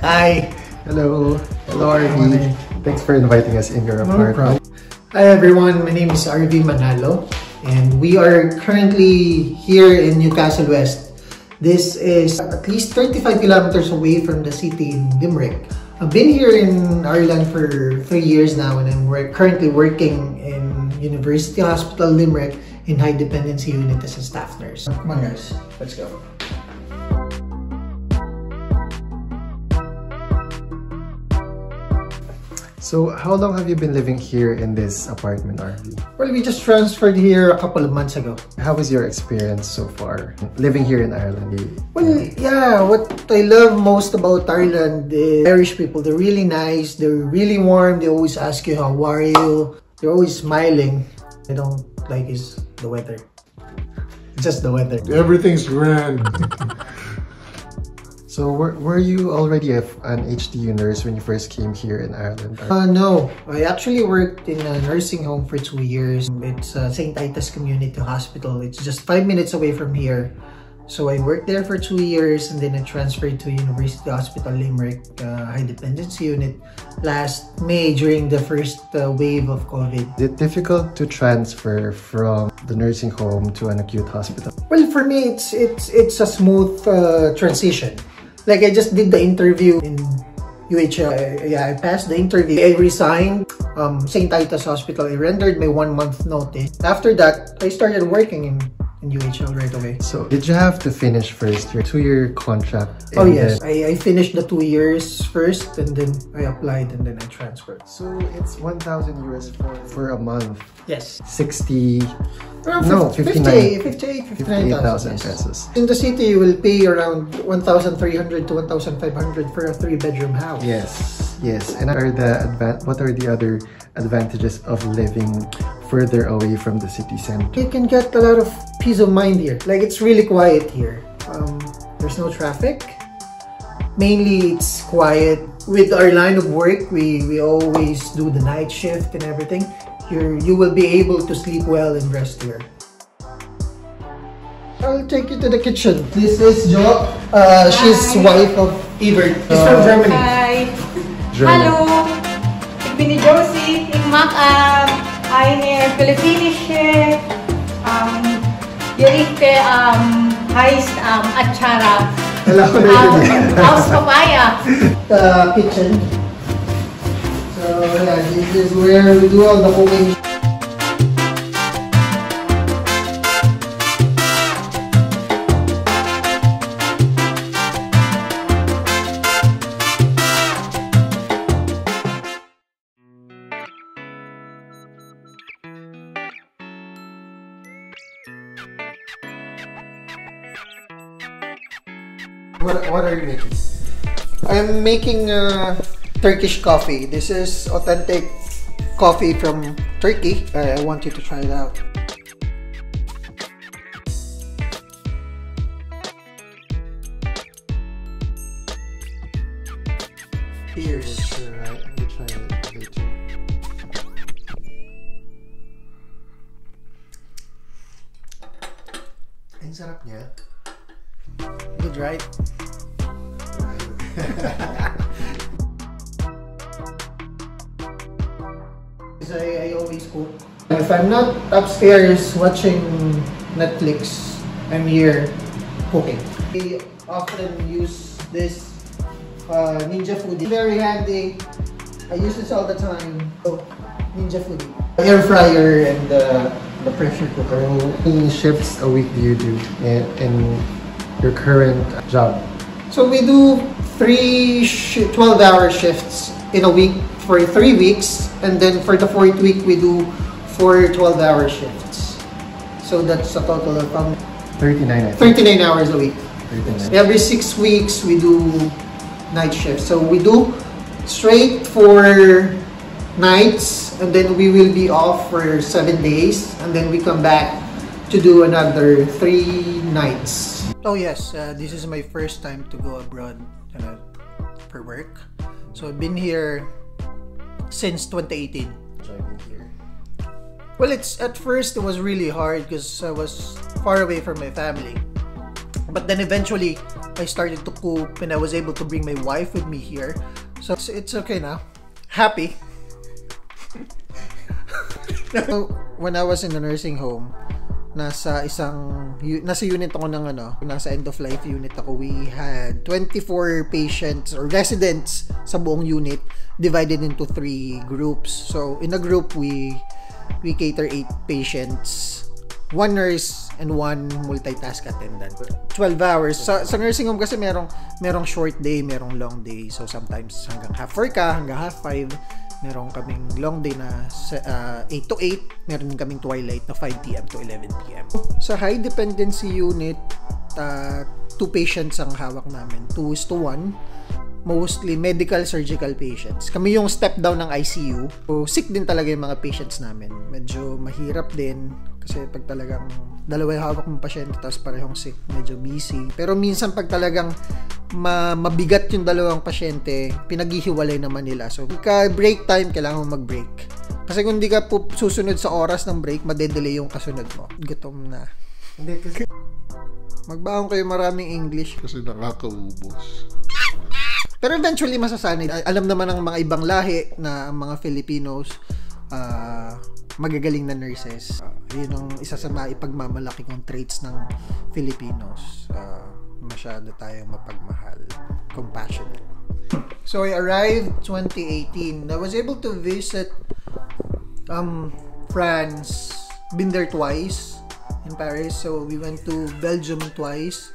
Hi. Hello. Hello, RV. Thanks for inviting us in your apartment. Hi everyone, my name is RV Manalo and we are currently here in Newcastle West. This is at least 35 kilometers away from the city in Limerick. I've been here in Ireland for 3 years now and I'm currently working in University Hospital Limerick in High Dependency unit as a staff nurse. Come on guys, let's go. So, how long have you been living here in this apartment, RV? Well, we just transferred here a couple of months ago. How was your experience so far living here in Ireland? Well, yeah, what I love most about Ireland is Irish people. They're really nice, they're really warm, they always ask you how are you, they're always smiling. I don't like is the weather. Just the weather. Everything's grand. So, were you already an HDU nurse when you first came here in Ireland? No, I actually worked in a nursing home for 2 years. It's St. Titus Community Hospital. It's just 5 minutes away from here. So I worked there for 2 years and then I transferred to University Hospital Limerick High Dependency unit last May during the first wave of COVID. Is it difficult to transfer from the nursing home to an acute hospital? Well, for me, it's a smooth transition. Like I just did the interview in UHL. I passed the interview. I resigned St. Titus Hospital. I rendered my 1 month notice. After that, I started working in UHL right away. So, did you have to finish first your 2-year contract? Oh yes, I finished the 2 years first and then I applied and then I transferred. So, it's 1,000 euros for a month. Yes. 60... Around no, 58,000 pesos. In the city, you will pay around 1,300 to 1,500 for a 3-bedroom house. Yes, yes. And what are the other advantages of living further away from the city center? You can get a lot of peace of mind here. Like it's really quiet here. There's no traffic. Mainly, it's quiet. With our line of work, we always do the night shift and everything. You will be able to sleep well and rest here. I'll take you to the kitchen. This is Jo. She's wife of Ebert. She's from Germany. Hi. Germany. Hallo. Ik ben die Josie. Ik maak een Filipijnische gerichte heißt achara. Aus papaya. The kitchen. So yeah, this is where we do all the cooking. What are you making? I'm making Turkish coffee. This is authentic coffee from Turkey. I want you to try it out. Cheers. Alright, I'm gonna try it later. Ang sarap niya. Good, right? I always cook. If I'm not upstairs watching Netflix, I'm here cooking. We often use this Ninja Foodie. Very handy. I use this all the time. So, Ninja Foodie. Air fryer and the pressure cooker. How many shifts a week do you do in your current job? So we do 12-hour shifts in a week for 3 weeks, and then for the 4th week we do 4 12-hour shifts. So that's a total of 39 hours a week. 39. Every 6 weeks we do night shifts. So we do straight for nights, and then we will be off for 7 days, and then we come back to do another 3 nights. Oh yes, this is my first time to go abroad for work. So I've been here since 2018. Driving here. Well, at first it was really hard because I was far away from my family. But then eventually I started to cook and I was able to bring my wife with me here. So it's okay now. Happy. When I was in the nursing home, nasa unit ako ng nasa end of life unit ako. We had 24 patients or residents sa buong unit divided into 3 groups. So in a group we cater 8 patients, 1 nurse and 1 multitask attendant. 12 hours. Sa nursing home kasi merong short day, merong long day. So sometimes hanggang half 4 ka, hanggang half 5. Meron kaming long day na 8 to 8. Meron din kaming twilight na 5 p.m. to 11 p.m. Sa high dependency unit, 2 patients ang hawak namin. 2:1. Mostly medical surgical patients. Kami yung step down ng ICU. So, sick din talaga yung mga patients namin. Medyo mahirap din kasi pag talagang dalawa yung hawak mong pasyente tapos parehong sick, medyo busy. Pero minsan pag talagang mabigat yung dalawang pasyente, pinaghihiwalay naman nila. So, break time, kailangan mo mag-break. Kasi kung di ka susunod sa oras ng break, madedelay yung kasunod mo. Gutom na. Hindi kasi magbaon kayo maraming English. Kasi nakakaubos. Pero eventually masasanay. Alam naman ng mga ibang lahi na ang mga Filipinos magagaling na nurses. Yun ang isa sa maipagmamalaki kong traits ng Filipinos. Masyado tayong mapagmahal. Compassionate. So I arrived 2018. I was able to visit France. Been there twice in Paris. So we went to Belgium twice.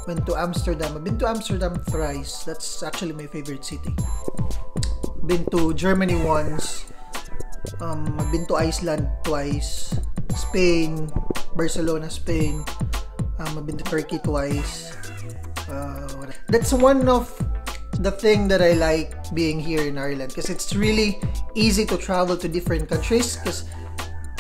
Went to Amsterdam. I've been to Amsterdam thrice. That's actually my favorite city. Been to Germany once. I've been to Iceland twice. Spain, Barcelona, Spain. I've been to Turkey twice. That's one of the thing that I like being here in Ireland, because it's really easy to travel to different countries because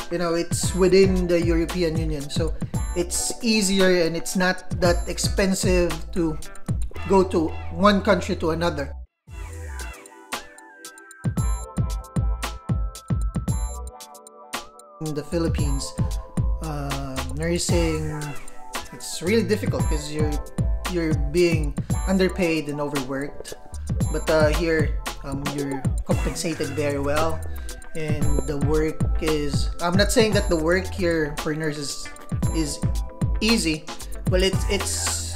it's within the European Union. So it's easier and it's not that expensive to go to one country to another. In the Philippines, nursing, it's really difficult because you're being underpaid and overworked. But here, you're compensated very well. And the work is, I'm not saying that the work here for nurses is easy. Well, it's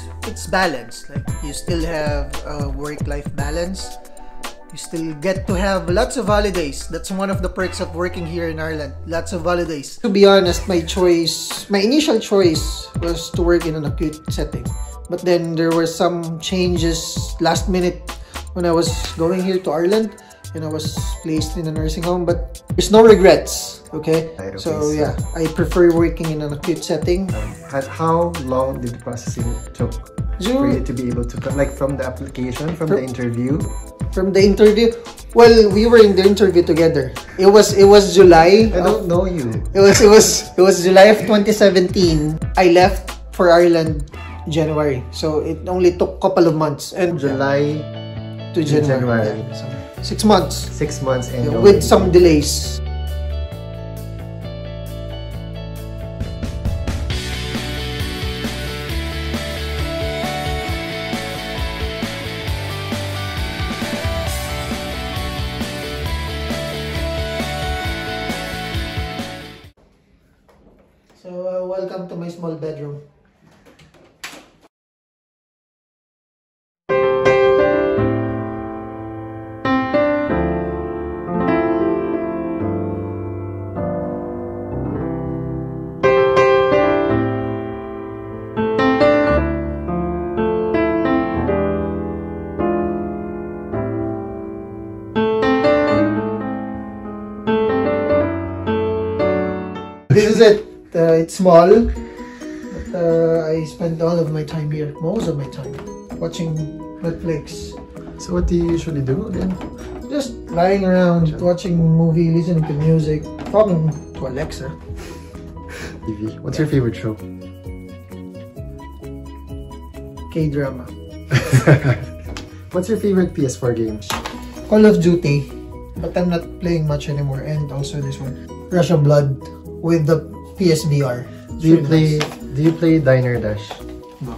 balanced. Like, you still have a work-life balance. You still get to have lots of holidays. That's one of the perks of working here in Ireland. Lots of holidays. To be honest, my initial choice was to work in an acute setting. But then there were some changes last minute when I was going here to Ireland. And I was placed in a nursing home, but there's no regrets. Okay, right, okay, so yeah, I prefer working in an acute setting. How long did the processing took for you to be able to, like, from the application, from the interview? From the interview, well, we were in the interview together. It was July. I don't know you. It was July of 2017. I left for Ireland January, so it only took a couple of months. And July to January. Yeah, so 6 months. 6 months, and yeah, with some delays. So welcome to my small bedroom. This is it. It's small, but I spend all of my time here, most of my time, watching Netflix. So what do you usually do again? Just lying around, watching movie, listening to music, talking to Alexa. TV. What's your favorite show? K-drama. What's your favorite PS4 game? Call of Duty, but I'm not playing much anymore. And also this one, Rush of Blood, with the PSVR. Do you play Diner Dash? No.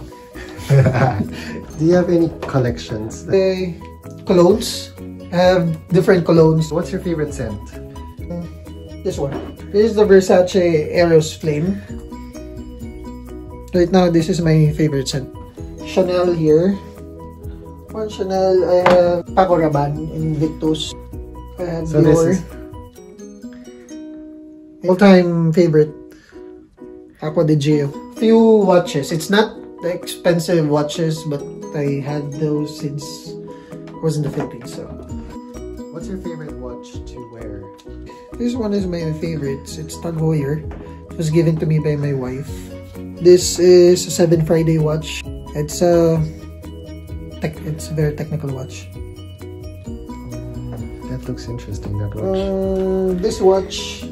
Do you have any collections? Colognes. I have different colognes. What's your favorite scent? This one. This is the Versace Eros Flame. Right now, this is my favorite scent. Chanel here. One Chanel. I have Paco Rabanne Invictus. I have So Dior. this is All-time favorite. Aqua di Gio. Few watches. It's not the expensive watches, but I had those since I was in the Philippines. So What's your favorite watch to wear? this one is my favorite. It's Tag Heuer. It was given to me by my wife. This is a 7 Friday watch. It's a very technical watch. That looks interesting, that watch. This watch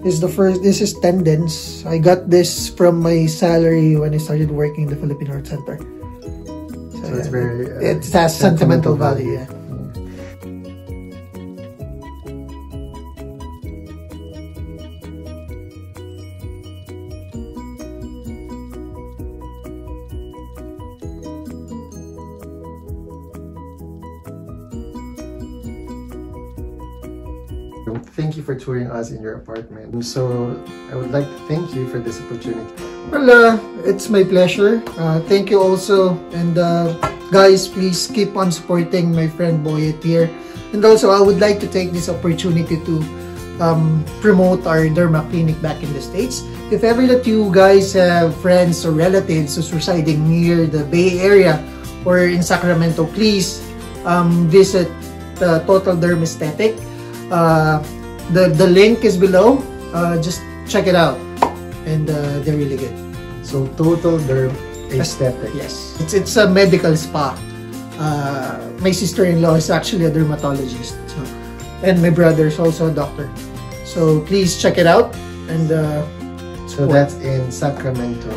is the first. This is Tendence. I got this from my salary when I started working in the Philippine Art Center. So it's very... it has sentimental value, yeah. Thank you for touring us in your apartment. So I would like to thank you for this opportunity. Well, it's my pleasure. Thank you also. And guys, please keep on supporting my friend Boyet here. And also, I would like to take this opportunity to promote our derma clinic back in the States. If ever that you guys have friends or relatives who's residing near the Bay Area or in Sacramento, please visit Total Derm Aesthetic. The link is below. Just check it out, and they're really good. So Total Derm Aesthetic. Yes, it's a medical spa. My sister-in-law is actually a dermatologist, so, and my brother is also a doctor. So please check it out. And so that's in Sacramento,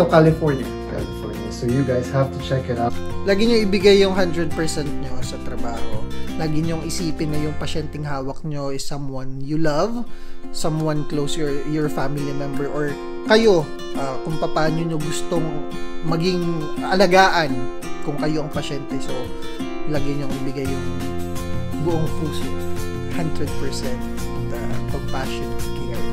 California. So you guys have to check it out. Lagi nyo ibigay yung 100% nyo sa trabaho. Lagi nyo isipin na yung pasyenteng hawak nyo is someone you love, someone close, your family member, or kayo, kung paano nyo gustong maging alagaan kung kayo ang pasyente. So, lagi nyo ibigay yung buong puso, 100% compassion, care.